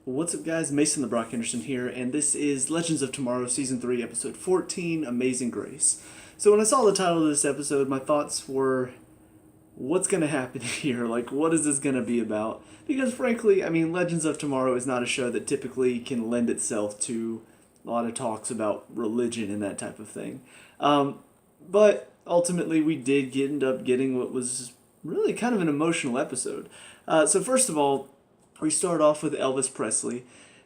What's up, guys? Mason the Brock Henderson here, and this is Legends of Tomorrow, Season 3, Episode 14, Amazing Grace. So when I saw the title of this episode, my thoughts were, what's going to happen here? Like, what is this going to be about? Because frankly, I mean, Legends of Tomorrow is not a show that typically can lend itself to a lot of talks about religion and that type of thing. But ultimately, we did end up getting what was really kind of an emotional episode. So first of all, we start off with Elvis Presley.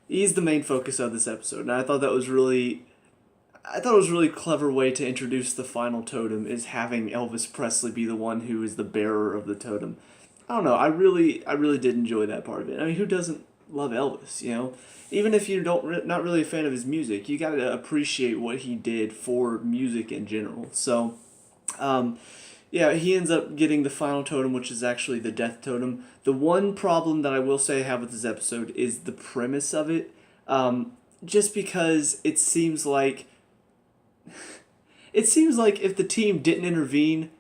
He's the main focus of this episode, and I thought it was a really clever way to introduce the final totem, is having Elvis Presley be the one who is the bearer of the totem. I don't know. I really did enjoy that part of it. I mean, who doesn't love Elvis? You know, even if you not really a fan of his music, you gotta appreciate what he did for music in general. So, yeah, he ends up getting the final totem, which is actually the death totem. The one problem that I will say I have with this episode is the premise of it. Just because it seems like if the team didn't intervene,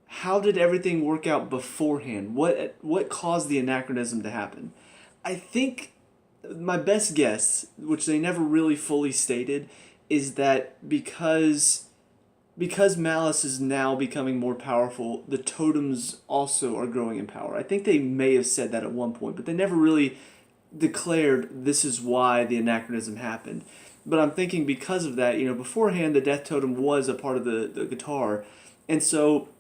how did everything work out beforehand? What caused the anachronism to happen? I think my best guess, which they never really fully stated, is that because Malice is now becoming more powerful, the totems also are growing in power. I think they may have said that at one point, but they never really declared this is why the anachronism happened. But I'm thinking because of that, beforehand the death totem was a part of the guitar, and so,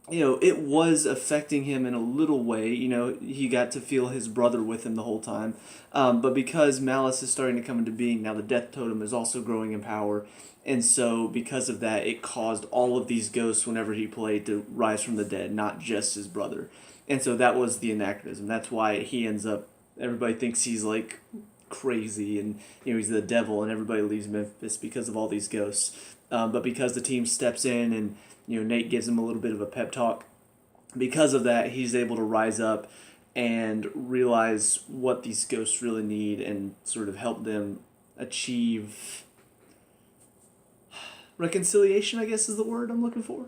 it was affecting him in a little way. He got to feel his brother with him the whole time. But because Malice is starting to come into being, now the death totem is also growing in power. And so because of that, it caused all of these ghosts whenever he played to rise from the dead, not just his brother. And so that was the anachronism. That's why he ends up, everybody thinks he's like crazy and, he's the devil, and everybody leaves Memphis because of all these ghosts. But because the team steps in and, Nate gives him a little bit of a pep talk, because of that, he's able to rise up and realize what these ghosts really need and sort of help them achieve reconciliation, I guess is the word I'm looking for.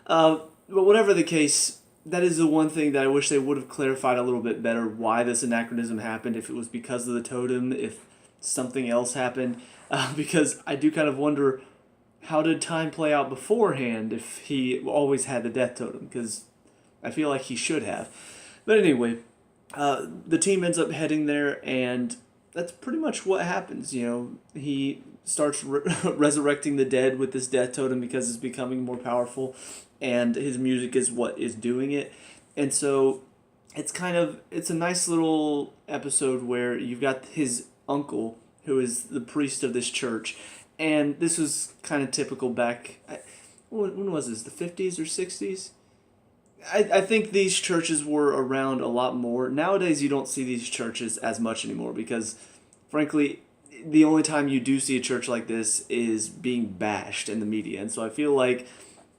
But whatever the case, that is the one thing that I wish they would have clarified a little bit better, why this anachronism happened, if it was because of the totem, if something else happened, because I do kind of wonder, how did time play out beforehand if he always had the death totem? Because I feel like he should have. But anyway, the team ends up heading there, and that's pretty much what happens. He starts resurrecting the dead with this death totem because it's becoming more powerful, and his music is what is doing it. And so it's a nice little episode where you've got his uncle, who is the priest of this church. And this was kind of typical back, when was this, the 50s or 60s? I think these churches were around a lot more. Nowadays, you don't see these churches as much anymore because, frankly, the only time you do see a church like this is being bashed in the media. And so I feel like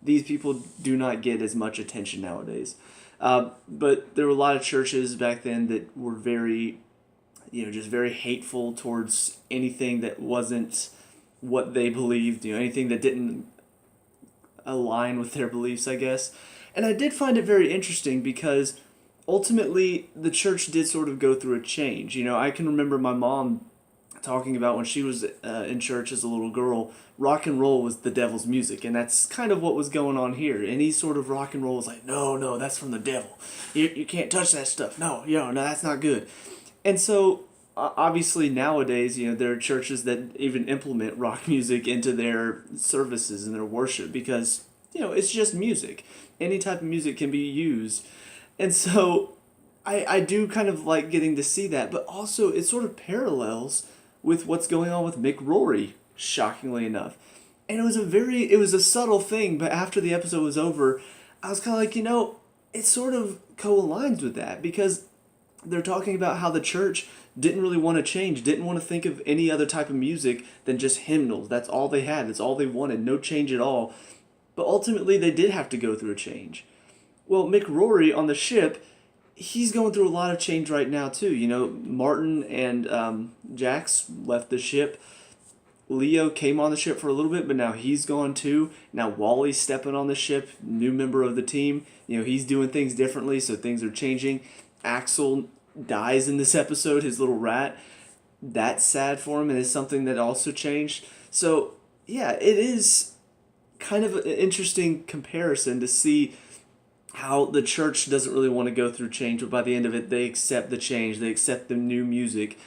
these people do not get as much attention nowadays. But there were a lot of churches back then that were very, just very hateful towards anything that wasn't what they believed, anything that didn't align with their beliefs, I guess. And I did find it very interesting because ultimately the church did sort of go through a change. I can remember my mom talking about when she was in church as a little girl, rock and roll was the devil's music, and that's kind of what was going on here. Any sort of rock and roll was like, no, that's from the devil. You can't touch that stuff. No, that's not good. And so obviously nowadays, there are churches that even implement rock music into their services and their worship because, it's just music. Any type of music can be used. And so I do kind of like getting to see that, but also it sort of parallels with what's going on with Mick Rory, shockingly enough. And it was a subtle thing, but after the episode was over, I was kind of like, it sort of co-aligns with that because they're talking about how the church didn't really want to change, didn't want to think of any other type of music than just hymnals. That's all they had. That's all they wanted. No change at all. But ultimately, they did have to go through a change. Well, Mick Rory on the ship, he's going through a lot of change right now, too. Martin and Jax left the ship. Leo came on the ship for a little bit, but now he's gone too. Now Wally's stepping on the ship, new member of the team. He's doing things differently, so things are changing. Axel dies in this episode, his little rat. that's sad for him and is something that also changed. So yeah, it is kind of an interesting comparison to see how the church doesn't really want to go through change, but by the end of it, they accept the change, they accept the new music.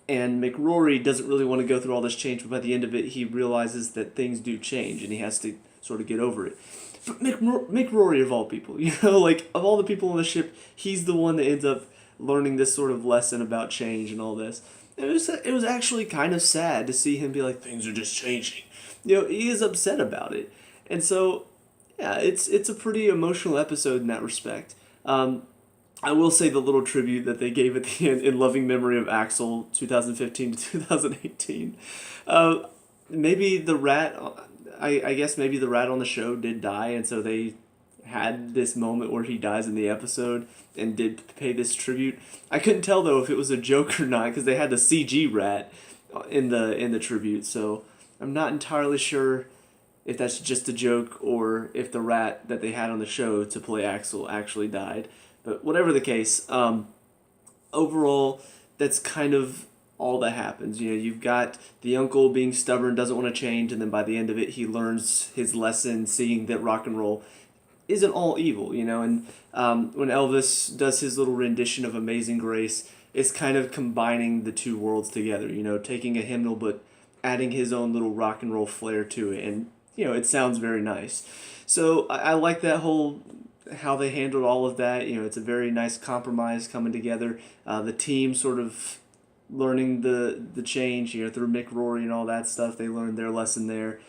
And McRory doesn't really want to go through all this change, but by the end of it, he realizes that things do change and he has to sort of get over it. But McRory, of all people, like of all the people on the ship, he's the one that ends up learning this sort of lesson about change and all this. It was actually kind of sad to see him be like, things are just changing. He is upset about it. And so yeah, it's a pretty emotional episode in that respect. I will say the little tribute that they gave at the end in loving memory of Axel, 2015 to 2018. Maybe the rat, I guess maybe the rat on the show did die, and so they had this moment where he dies in the episode and did pay this tribute. I couldn't tell though if it was a joke or not because they had the CG rat in the tribute, so I'm not entirely sure if that's just a joke or if the rat that they had on the show to play Axel actually died. But whatever the case, overall, that's kind of all that happens. You've got the uncle being stubborn, doesn't want to change, and then by the end of it, he learns his lesson, seeing that rock and roll isn't all evil, And when Elvis does his little rendition of Amazing Grace, it's kind of combining the two worlds together, taking a hymnal but adding his own little rock and roll flair to it. And it sounds very nice. So I like that whole, how they handled all of that. It's a very nice compromise coming together. The team sort of learning the change, through Mick Rory and all that stuff. They learned their lesson there.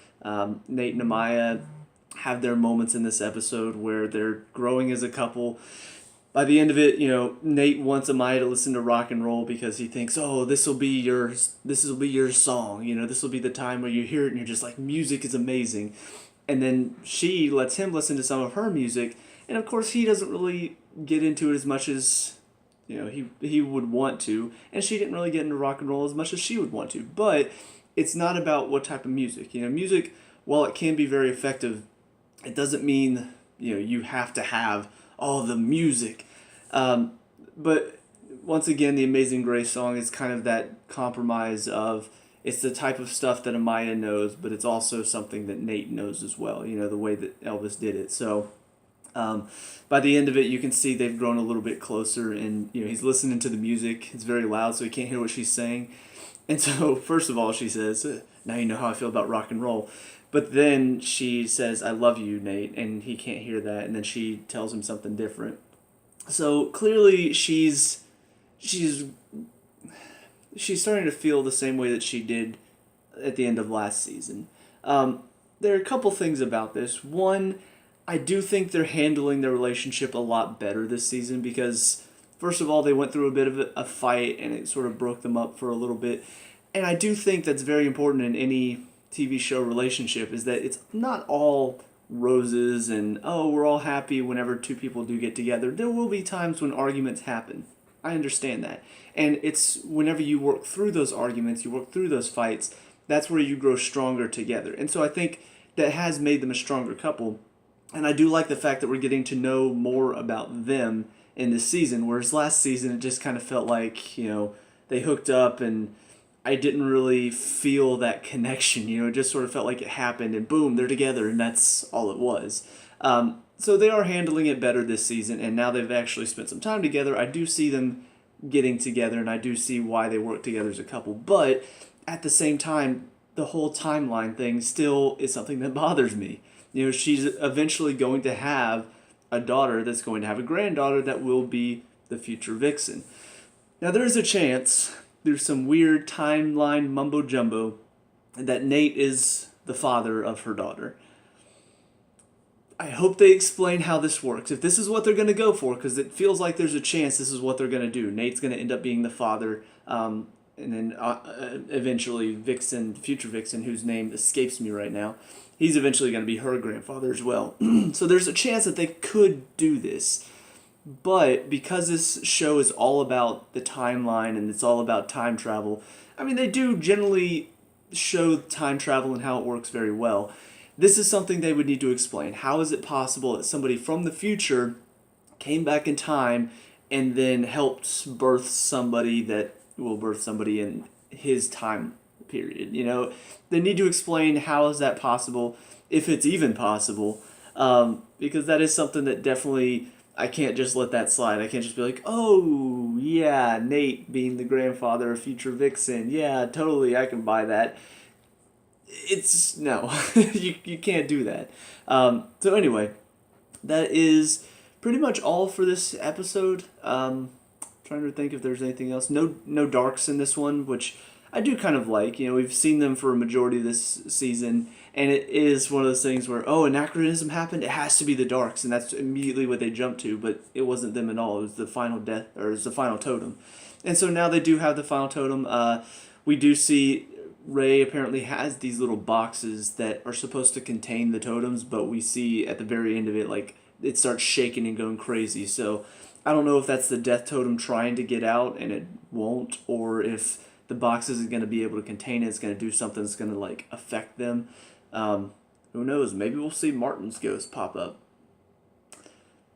Nate and Amaya have their moments in this episode where they're growing as a couple. By the end of it, Nate wants Amaya to listen to rock and roll because he thinks, oh, this will be your song. This will be the time where you hear it and you're just like, music is amazing. And then she lets him listen to some of her music, and of course he doesn't really get into it as much as he would want to, and she didn't really get into rock and roll as much as she would want to. But it's not about what type of music. Music, while it can be very effective, it doesn't mean you have to have all the music. But once again, the Amazing Grace song is kind of that compromise of, it's the type of stuff that Amaya knows, but it's also something that Nate knows as well, the way that Elvis did it. So by the end of it, you can see they've grown a little bit closer, and he's listening to the music. It's very loud, so he can't hear what she's saying. And so, first of all, she says, now you know how I feel about rock and roll. But then she says, I love you, Nate, and he can't hear that, and then she tells him something different. So clearly she's starting to feel the same way that she did at the end of last season. There are a couple things about this. One, I do think they're handling their relationship a lot better this season because, first of all, they went through a bit of a fight and it sort of broke them up for a little bit. And I do think that's very important in any TV show relationship, is that it's not all roses and, oh, we're all happy whenever two people do get together. There will be times when arguments happen. I understand that. And it's whenever you work through those arguments, you work through those fights, that's where you grow stronger together. And so I think that has made them a stronger couple. And I do like the fact that we're getting to know more about them in this season, whereas last season it just kind of felt like, they hooked up and I didn't really feel that connection. It just sort of felt like it happened and boom, they're together, and that's all it was. So they are handling it better this season, and now they've actually spent some time together. I do see them getting together, and I do see why they work together as a couple. But at the same time, the whole timeline thing still is something that bothers me. She's eventually going to have a daughter that's going to have a granddaughter that will be the future Vixen. Now, there is a chance, there's some weird timeline mumbo-jumbo, that Nate is the father of her daughter. I hope they explain how this works. If this is what they're going to go for, because it feels like there's a chance this is what they're going to do. Nate's going to end up being the father, and then eventually Vixen, future Vixen, whose name escapes me right now, he's eventually going to be her grandfather as well. So there's a chance that they could do this. But because this show is all about the timeline and it's all about time travel, they do generally show time travel and how it works very well. This is something they would need to explain. How is it possible that somebody from the future came back in time and then helped birth somebody that will birth somebody in his time period. They need to explain how is that possible, if it's even possible, because that is something that definitely I can't just let that slide. I can't just be like, oh yeah, Nate being the grandfather of future Vixen, yeah, totally, I can buy that. It's no, you can't do that. So anyway, that is pretty much all for this episode. Trying to think if there's anything else. No darks in this one, which I do kind of like. We've seen them for a majority of this season, and it is one of those things where, oh, anachronism happened, it has to be the darks, and that's immediately what they jump to, but it wasn't them at all. It was the final death, or it was the final totem. And so now they do have the final totem. We do see Ray apparently has these little boxes that are supposed to contain the totems, but we see at the very end of it, like, it starts shaking and going crazy. So I don't know if that's the death totem trying to get out and it won't, or if the box isn't going to be able to contain it. It's going to do something that's going to like affect them. Who knows? Maybe we'll see Martin's ghost pop up.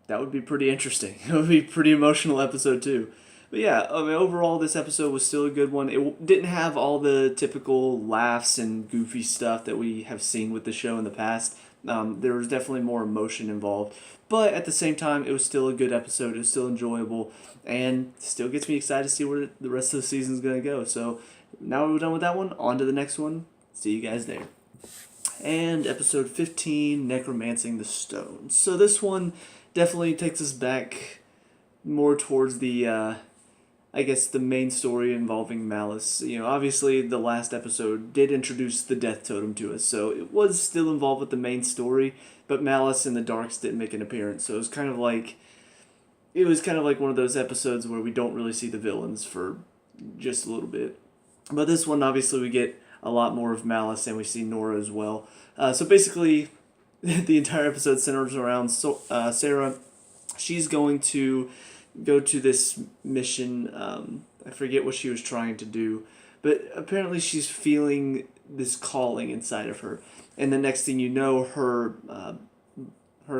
That would be pretty interesting. It would be a pretty emotional episode too. But yeah, I mean, overall, this episode was still a good one. It didn't have all the typical laughs and goofy stuff that we have seen with the show in the past. There was definitely more emotion involved. But at the same time, it was still a good episode. It was still enjoyable. And still gets me excited to see where the rest of the season is going to go. So now we're done with that one. On to the next one. See you guys there. And episode 15, Necromancing the Stone. So this one definitely takes us back more towards the I guess the main story involving Malice. Obviously the last episode did introduce the Death Totem to us, so it was still involved with the main story, but Malice and the Darks didn't make an appearance, so it was kind of like one of those episodes where we don't really see the villains for just a little bit. But this one, obviously, we get a lot more of Malice, and we see Nora as well. So basically, the entire episode centers around Sarah. She's going to go to this mission. I forget what she was trying to do, but apparently she's feeling this calling inside of her. And the next thing you know, her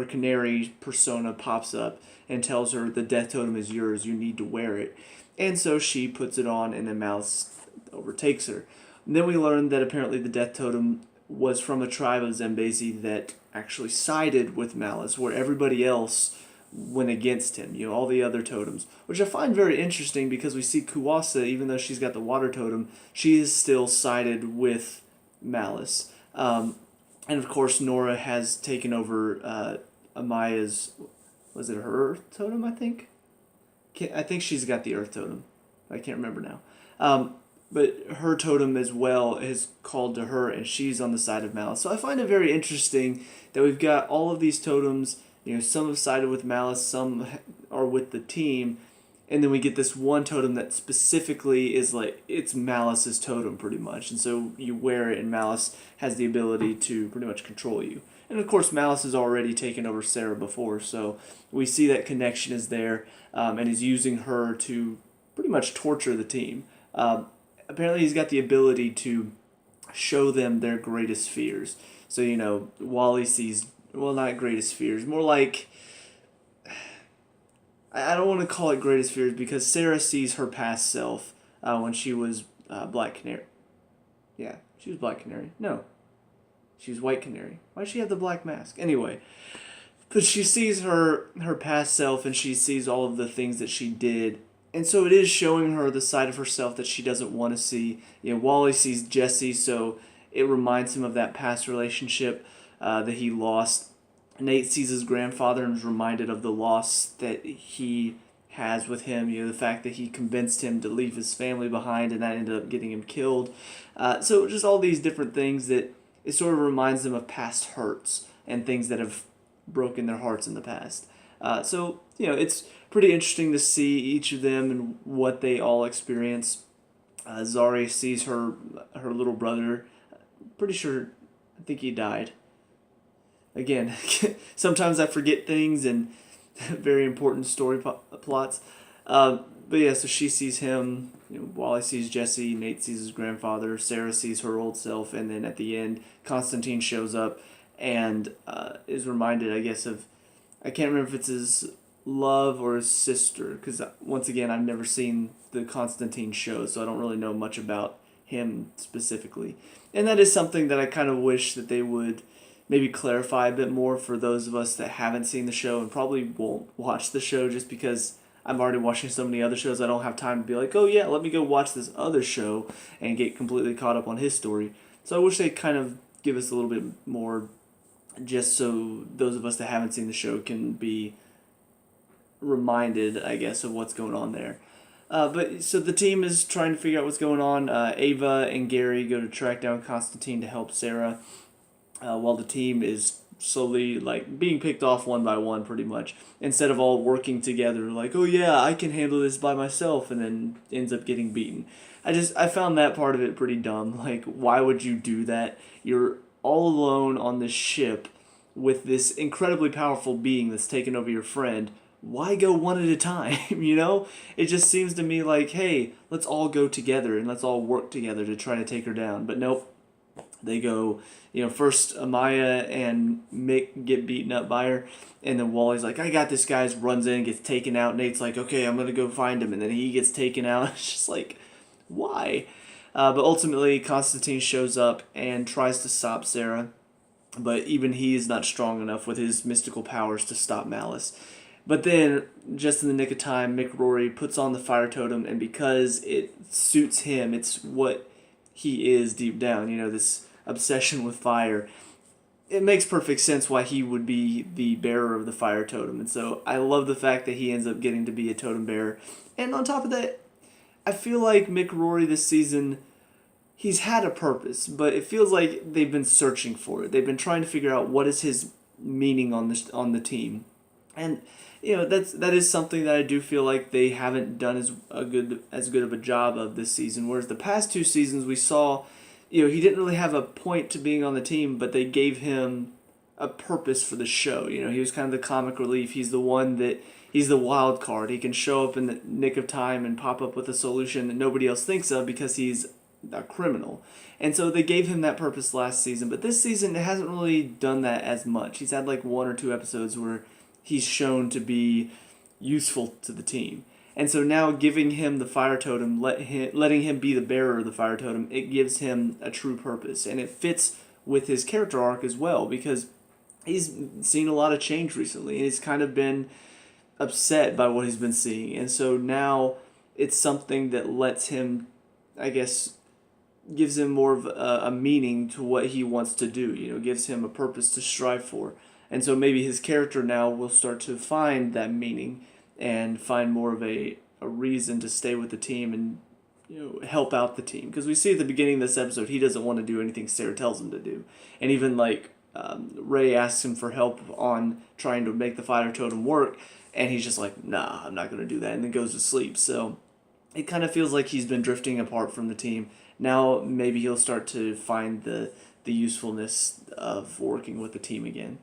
canary persona pops up and tells her the death totem is yours. You need to wear it. And so she puts it on, and then Malice overtakes her. And then we learn that apparently the death totem was from a tribe of Zambezi that actually sided with Malice, where everybody else went against him, all the other totems, which I find very interesting because we see Kuwasa, even though she's got the water totem, she is still sided with Malice. And of course, Nora has taken over Amaya's, was it her earth totem, I think? I think she's got the earth totem. I can't remember now. But her totem as well is called to her, and she's on the side of Malice. So I find it very interesting that we've got all of these totems. Some have sided with Malice, some are with the team, and then we get this one totem that specifically is like, it's Malice's totem pretty much, and so you wear it, and Malice has the ability to pretty much control you. And of course, Malice has already taken over Sarah before, so we see that connection is there, and he's using her to pretty much torture the team. Apparently, he's got the ability to show them their greatest fears. So, Wally sees, well, not greatest fears, more like, I don't want to call it greatest fears because Sarah sees her past self when she was Black Canary. Yeah, she was Black Canary. No, she was White Canary. Why does she have the black mask? Anyway, but she sees her past self, and she sees all of the things that she did. And so it is showing her the side of herself that she doesn't want to see. Wally sees Jesse, so it reminds him of that past relationship that he lost. Nate sees his grandfather and is reminded of the loss that he has with him. The fact that he convinced him to leave his family behind, and that ended up getting him killed. So just all these different things that it sort of reminds them of past hurts and things that have broken their hearts in the past. So it's pretty interesting to see each of them and what they all experience. Zari sees her little brother. Pretty sure, I think he died. Again, sometimes I forget things and very important story plots. But yeah, so she sees him. Wally sees Jesse. Nate sees his grandfather. Sarah sees her old self, and then at the end, Constantine shows up and is reminded, I guess, of, I can't remember if it's his love or his sister, because once again, I've never seen the Constantine show, so I don't really know much about him specifically. And that is something that I kind of wish that they would maybe clarify a bit more for those of us that haven't seen the show and probably won't watch the show just because I'm already watching so many other shows. I don't have time to be like, oh yeah, let me go watch this other show and get completely caught up on his story. So I wish they kind of give us a little bit more just so those of us that haven't seen the show can be reminded, I guess, of what's going on there. But so the team is trying to figure out what's going on. Ava and Gary go to track down Constantine to help Sarah, while the team is slowly like being picked off one by one, pretty much. Instead of all working together, like, oh yeah, I can handle this by myself, and then ends up getting beaten. I found that part of it pretty dumb. Like, why would you do that? You're all alone on this ship with this incredibly powerful being that's taken over your friend. Why go one at a time? You know, it just seems to me like, hey, let's all go together and let's all work together to try to take her down. But nope, they go, first Amaya and Mick get beaten up by her, and then Wally's like, I got this, guys, runs in, gets taken out. Nate's like, okay, I'm gonna go find him, and then he gets taken out. It's just like, why? But ultimately, Constantine shows up and tries to stop Sarah, but even he is not strong enough with his mystical powers to stop Malice. But then, just in the nick of time, Mick Rory puts on the fire totem, and because it suits him, it's what he is deep down, this obsession with fire, it makes perfect sense why he would be the bearer of the fire totem. And so I love the fact that he ends up getting to be a totem bearer. And on top of that, I feel like Mick Rory this season, he's had a purpose, but it feels like they've been searching for it. They've been trying to figure out what is his meaning on the team. And that is something that I do feel like they haven't done as good of a job of this season. Whereas the past two seasons we saw, he didn't really have a point to being on the team, but they gave him a purpose for the show. He was kind of the comic relief. He's the wild card. He can show up in the nick of time and pop up with a solution that nobody else thinks of because he's a criminal. And so they gave him that purpose last season, but this season it hasn't really done that as much. He's had like one or two episodes where he's shown to be useful to the team. And so now giving him the fire totem, letting him be the bearer of the fire totem, it gives him a true purpose. And it fits with his character arc as well, because he's seen a lot of change recently, and he's kind of been upset by what he's been seeing. And so now it's something that lets him, I guess, gives him more of a meaning to what he wants to do, gives him a purpose to strive for. And so maybe his character now will start to find that meaning and find more of a reason to stay with the team and help out the team. Because we see at the beginning of this episode, he doesn't want to do anything Sarah tells him to do. And even Ray asks him for help on trying to make the fire totem work, and he's just like, nah, I'm not going to do that, and then goes to sleep. So it kind of feels like he's been drifting apart from the team. Now maybe he'll start to find the usefulness of working with the team again.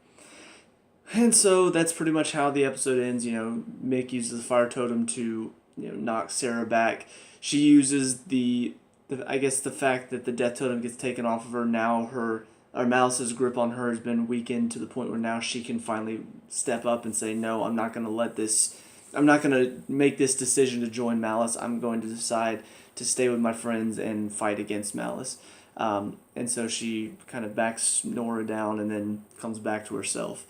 And so that's pretty much how the episode ends. Mick uses the fire totem to knock Sarah back. She uses the fact that the death totem gets taken off of her. Now Malice's grip on her has been weakened to the point where now she can finally step up and say, no, I'm not going to make this decision to join Malice. I'm going to decide to stay with my friends and fight against Malice. And so she kind of backs Nora down and then comes back to herself.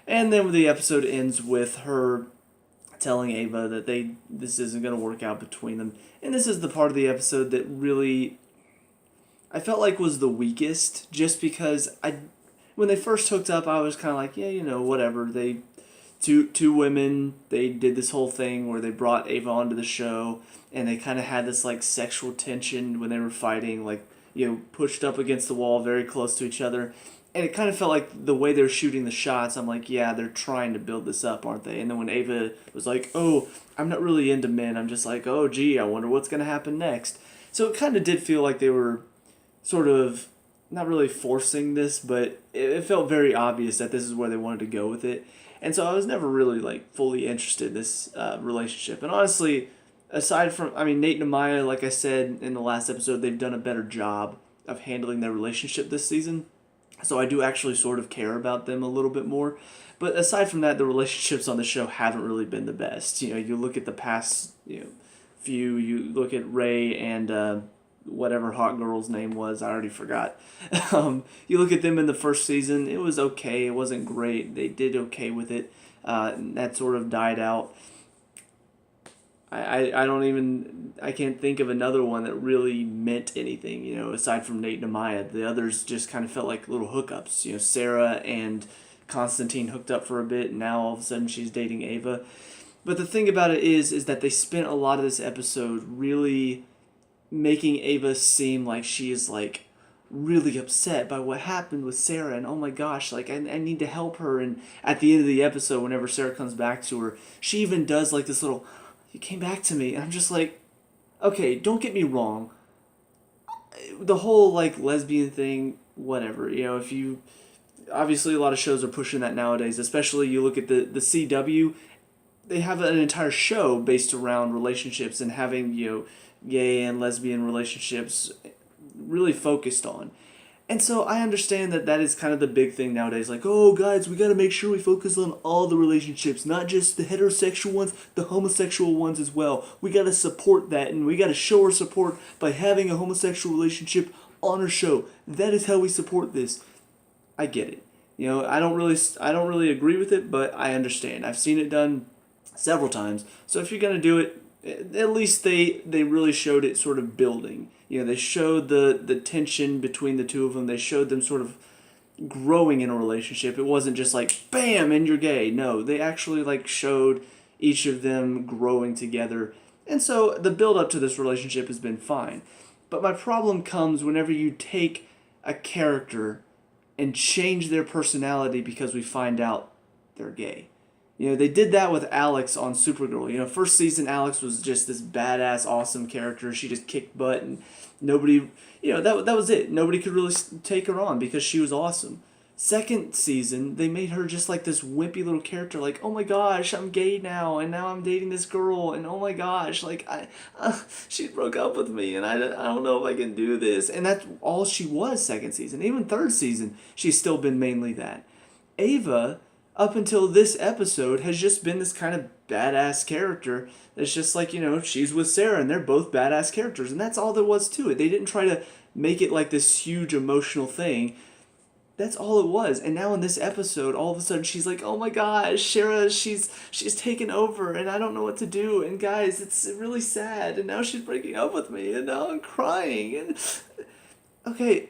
And then the episode ends with her telling Ava that this isn't going to work out between them. And this is the part of the episode that really I felt like was the weakest, just because when they first hooked up, I was kind of like, yeah, whatever. They two women, they did this whole thing where they brought Ava onto the show, and they kind of had this like sexual tension when they were fighting, pushed up against the wall, very close to each other. And it kind of felt like the way they're shooting the shots, I'm like, yeah, they're trying to build this up, aren't they? And then when Ava was like, oh, I'm not really into men, I'm just like, oh, gee, I wonder what's going to happen next. So it kind of did feel like they were sort of not really forcing this, but it felt very obvious that this is where they wanted to go with it. And so I was never really fully interested in this relationship. And honestly, aside from, Nate and Amaya, like I said in the last episode, they've done a better job of handling their relationship this season. So I do actually sort of care about them a little bit more. But aside from that, the relationships on the show haven't really been the best. You look at the past, few. You look at Ray and whatever hot girl's name was. I already forgot. You look at them in the first season. It was okay. It wasn't great. They did okay with it. That sort of died out. I can't think of another one that really meant anything, aside from Nate and Maya. The others just kind of felt like little hookups. Sarah and Constantine hooked up for a bit, and now all of a sudden she's dating Ava. But the thing about it is that they spent a lot of this episode really making Ava seem like she is like really upset by what happened with Sarah, and oh my gosh, like I need to help her. And at the end of the episode, whenever Sarah comes back to her, she even does like this little, "You came back to me," and I'm just like, okay, don't get me wrong. The whole like lesbian thing, whatever. If you obviously a lot of shows are pushing that nowadays. Especially you look at the CW, they have an entire show based around relationships and having gay and lesbian relationships really focused on. And so I understand that is kind of the big thing nowadays. Like, oh, guys, we got to make sure we focus on all the relationships, not just the heterosexual ones, the homosexual ones as well. We got to support that, and we got to show our support by having a homosexual relationship on our show. That is how we support this. I get it. I don't really agree with it, but I understand. I've seen it done several times. So if you're gonna do it, at least they really showed it sort of building. They showed the tension between the two of them. They showed them sort of growing in a relationship. It wasn't just like, bam, and you're gay. No, they actually like showed each of them growing together. And so the build up to this relationship has been fine. But my problem comes whenever you take a character and change their personality because we find out they're gay. They did that with Alex on Supergirl. First season, Alex was just this badass, awesome character. She just kicked butt, and nobody, that was it. Nobody could really take her on because she was awesome. Second season, they made her just like this wimpy little character, like, oh my gosh, I'm gay now, and now I'm dating this girl, and oh my gosh, like, she broke up with me, and I don't know if I can do this. And that's all she was second season. Even third season, she's still been mainly that. Ava, up until this episode, has just been this kind of badass character that's just like, she's with Sarah, and they're both badass characters, and that's all there was to it. They didn't try to make it like this huge emotional thing. That's all it was. And now in this episode, all of a sudden she's like, oh my gosh, Sarah, she's taken over, and I don't know what to do, and guys, it's really sad, and now she's breaking up with me, and now I'm crying. And okay,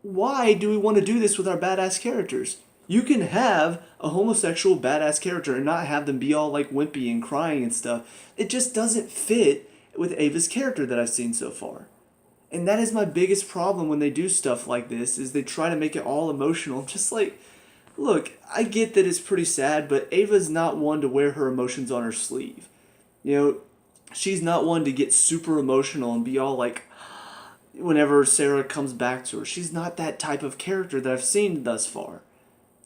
why do we want to do this with our badass characters? You can have a homosexual badass character and not have them be all like wimpy and crying and stuff. It just doesn't fit with Ava's character that I've seen so far. And that is my biggest problem when they do stuff like this, is they try to make it all emotional. I'm just like, look, I get that it's pretty sad, but Ava's not one to wear her emotions on her sleeve. She's not one to get super emotional and be all like, whenever Sarah comes back to her. She's not that type of character that I've seen thus far.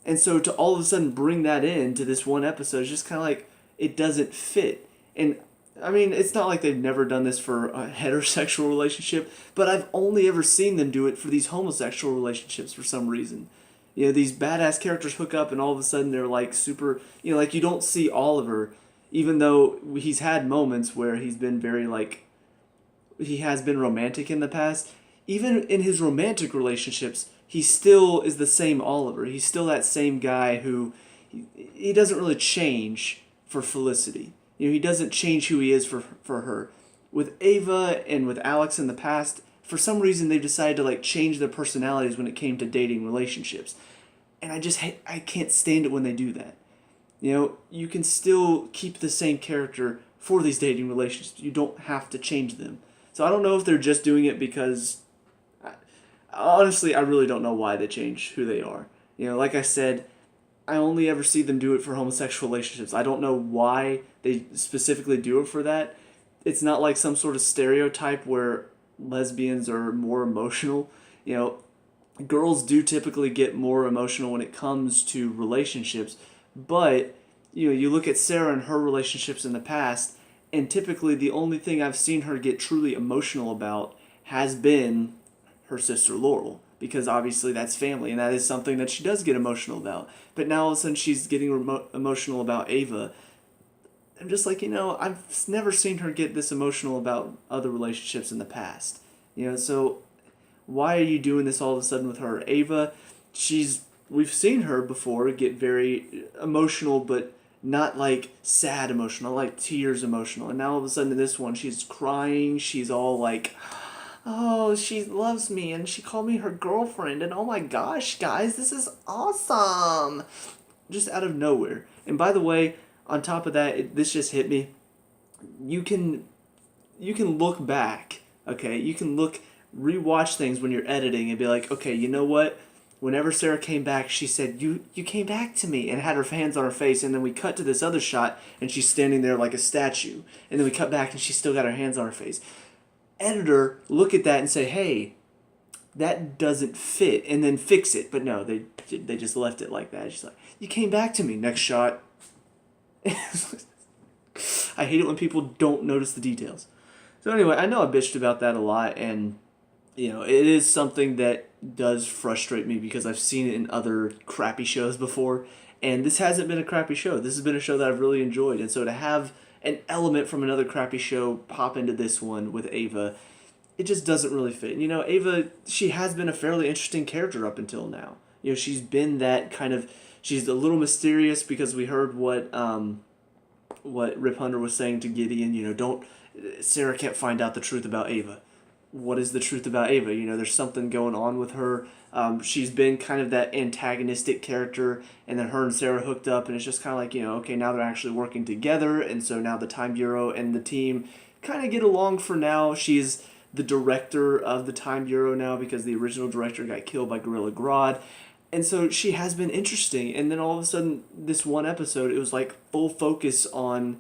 And so to all of a sudden bring that into this one episode is just kind of like, it doesn't fit. And I mean, it's not like they've never done this for a heterosexual relationship, but I've only ever seen them do it for these homosexual relationships for some reason. These badass characters hook up and all of a sudden they're like super, like you don't see Oliver, even though he's had moments where he's been very like, he has been romantic in the past. Even in his romantic relationships, he still is the same Oliver. He's still that same guy who, he doesn't really change for Felicity. He doesn't change who he is for her. With Ava and with Alex in the past, for some reason they've decided to like change their personalities when it came to dating relationships. And I can't stand it when they do that. You can still keep the same character for these dating relationships. You don't have to change them. So I don't know if they're just doing it because, honestly, I really don't know why they change who they are. Like I said, I only ever see them do it for homosexual relationships. I don't know why they specifically do it for that. It's not like some sort of stereotype where lesbians are more emotional. Girls do typically get more emotional when it comes to relationships, but you look at Sarah and her relationships in the past, and typically the only thing I've seen her get truly emotional about has been her sister Laurel, because obviously that's family, and that is something that she does get emotional about. But now all of a sudden she's getting emotional about Ava. I'm just like, I've never seen her get this emotional about other relationships in the past. So why are you doing this all of a sudden with her? Ava, we've seen her before get very emotional, but not like sad emotional, like tears emotional. And now all of a sudden in this one, she's crying. She's all like, oh, she loves me and she called me her girlfriend. And oh my gosh, guys, this is awesome. Just out of nowhere. And by the way, on top of that, this just hit me. You can look back, okay? You can rewatch things when you're editing and be like, okay, you know what? Whenever Sarah came back, she said, you came back to me, and had her hands on her face, and then we cut to this other shot, and she's standing there like a statue. And then we cut back, and she's still got her hands on her face. Editor, look at that and say, hey, that doesn't fit, and then fix it. But no, they just left it like that. She's like, you came back to me. Next shot. I hate it when people don't notice the details. So anyway, I know I bitched about that a lot, and it is something that does frustrate me because I've seen it in other crappy shows before, and this hasn't been a crappy show. This has been a show that I've really enjoyed, and so to have an element from another crappy show pop into this one with Ava, it just doesn't really fit. Ava, she has been a fairly interesting character up until now. She's been that kind of, she's a little mysterious because we heard what Rip Hunter was saying to Gideon, Sarah can't find out the truth about Ava. What is the truth about Ava? There's something going on with her. She's been kind of that antagonistic character, and then her and Sarah hooked up, and it's just kind of like, okay, now they're actually working together, and so now the Time Bureau and the team kind of get along for now. She's the director of the Time Bureau now because the original director got killed by Gorilla Grodd. And so she has been interesting, and then all of a sudden, this one episode, it was like full focus on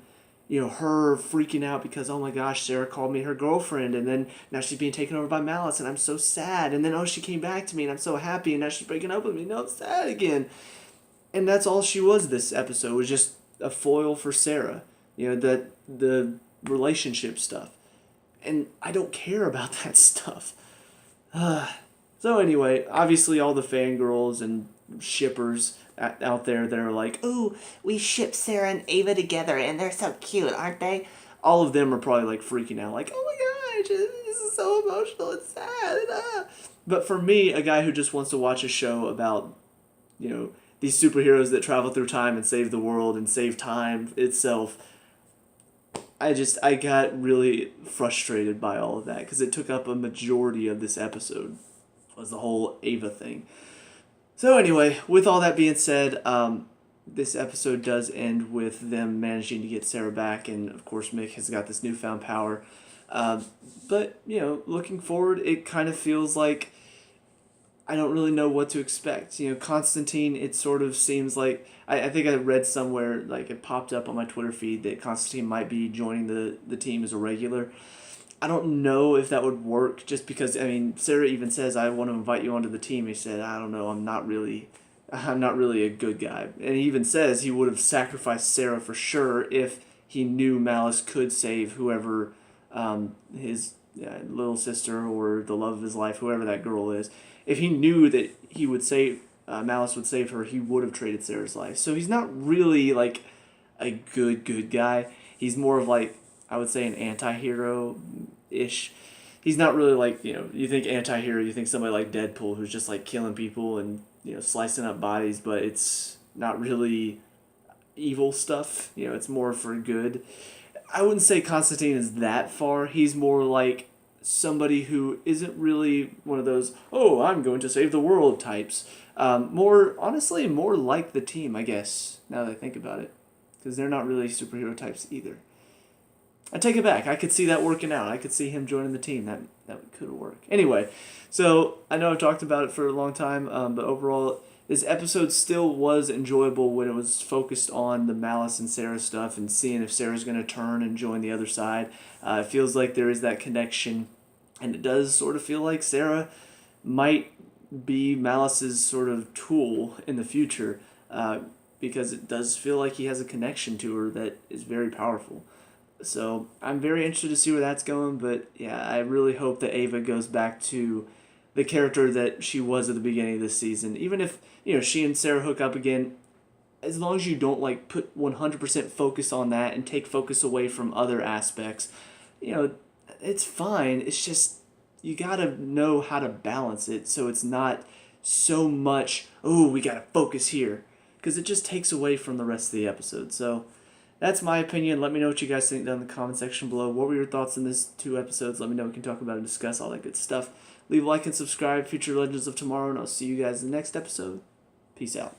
her freaking out because, oh my gosh, Sarah called me her girlfriend, and then now she's being taken over by Malice, and I'm so sad, and then, oh, she came back to me, and I'm so happy, and now she's breaking up with me, now I'm sad again. And that's all she was this episode, was just a foil for Sarah, the relationship stuff. And I don't care about that stuff. So anyway, obviously all the fangirls and shippers out there that are like, oh, we ship Sarah and Ava together and they're so cute, aren't they? All of them are probably like freaking out, like, oh my gosh, this is so emotional, it's sad. But for me, a guy who just wants to watch a show about, these superheroes that travel through time and save the world and save time itself, I got really frustrated by all of that because it took up a majority of this episode, was the whole Ava thing. So anyway, with all that being said, this episode does end with them managing to get Sarah back, and of course Mick has got this newfound power. But, looking forward, it kind of feels like I don't really know what to expect. Constantine, it sort of seems like, I think I read somewhere, like it popped up on my Twitter feed, that Constantine might be joining the team as a regular. I don't know if that would work, just because, Sarah even says, I want to invite you onto the team. He said, I don't know, I'm not really a good guy. And he even says he would have sacrificed Sarah for sure if he knew Malice could save whoever, his little sister or the love of his life, whoever that girl is. If he knew that he would save, Malice would save her, he would have traded Sarah's life. So he's not really like a good guy. He's more of like, I would say, an anti-hero-ish. He's not really like, you think anti-hero, you think somebody like Deadpool who's just like killing people and, slicing up bodies, but it's not really evil stuff. It's more for good. I wouldn't say Constantine is that far. He's more like somebody who isn't really one of those, oh, I'm going to save the world types. More like the team, I guess, now that I think about it. Because they're not really superhero types either. I take it back. I could see that working out. I could see him joining the team. That could work. Anyway, so I know I've talked about it for a long time, but overall, this episode still was enjoyable when it was focused on the Malice and Sarah stuff and seeing if Sarah's going to turn and join the other side. It feels like there is that connection, and it does sort of feel like Sarah might be Malice's sort of tool in the future, because it does feel like he has a connection to her that is very powerful. So I'm very interested to see where that's going, but yeah, I really hope that Ava goes back to the character that she was at the beginning of this season. Even if, she and Sarah hook up again, as long as you don't like put 100% focus on that and take focus away from other aspects, it's fine. It's just you gotta know how to balance it so it's not so much, oh, we gotta focus here, because it just takes away from the rest of the episode. So that's my opinion. Let me know what you guys think down in the comment section below. What were your thoughts in these 2 episodes? Let me know. We can talk about it and discuss all that good stuff. Leave a like and subscribe. Future Legends of Tomorrow, and I'll see you guys in the next episode. Peace out.